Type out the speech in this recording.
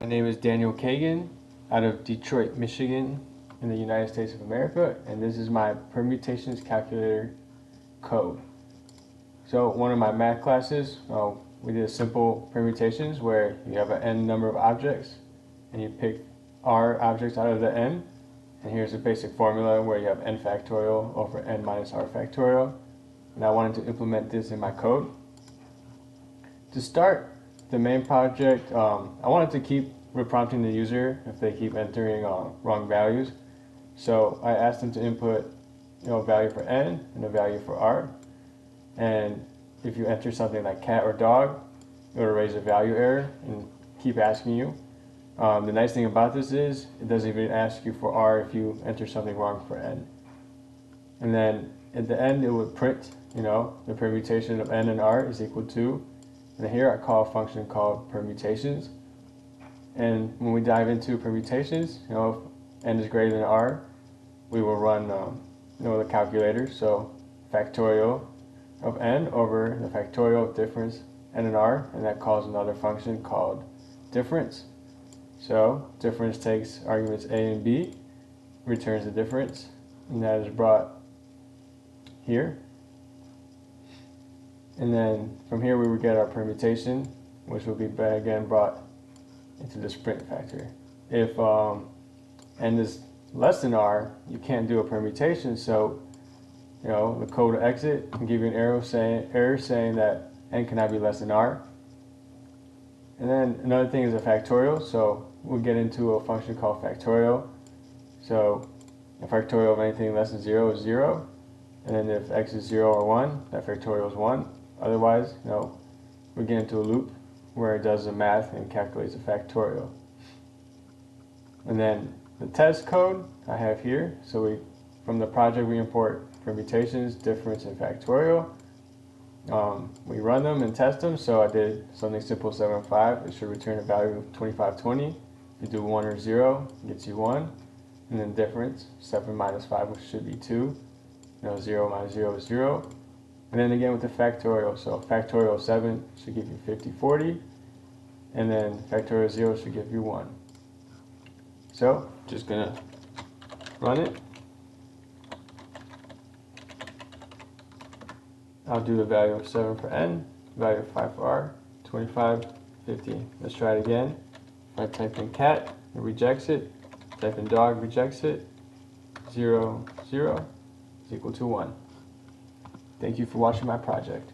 My name is Daniel Kagan out of Detroit, Michigan in the United States of America, and this is my permutations calculator code. So one of my math classes, we did simple permutations where you have an n number of objects and you pick r objects out of the n, and here's a basic formula where you have n factorial over n minus r factorial, and I wanted to implement this in my code. To start the main project, I wanted to keep reprompting the user if they keep entering wrong values. So I asked them to input a value for n and a value for r. And if you enter something like cat or dog, it will raise a value error and keep asking you. The nice thing about this is it doesn't even ask you for r if you enter something wrong for n. And then at the end it would print, the permutation of n and r is equal to, and here I call a function called permutations. And when we dive into permutations, if n is greater than r, we will run the calculator. So factorial of n over the factorial of difference n and r, and that calls another function called difference. So difference takes arguments a and b, returns the difference, and that is brought here. And then from here we would get our permutation, which will be again brought into the print factor. If n is less than r, you can't do a permutation, so the code will exit and give you an error saying that n cannot be less than r. And then another thing is a factorial, so we'll get into a function called factorial. So a factorial of anything less than 0 is 0, and then if x is 0 or 1, that factorial is 1. Otherwise, we get into a loop where it does the math and calculates a factorial. And then the test code I have here. So from the project we import permutations, difference, and factorial. We run them and test them. So I did something simple, 7 and 5. It should return a value of 2520. If you do 1 or 0, it gets you 1. And then difference, 7 minus 5, which should be 2. 0 minus 0 is 0. And then again with the factorial, so factorial of 7 should give you 5040, and then factorial of 0 should give you 1. So, just going to run it. I'll do the value of 7 for n, value of 5 for r, 25, 50. Let's try it again. If I type in cat, it rejects it. Type in dog, rejects it. 0, 0 is equal to 1. Thank you for watching my project.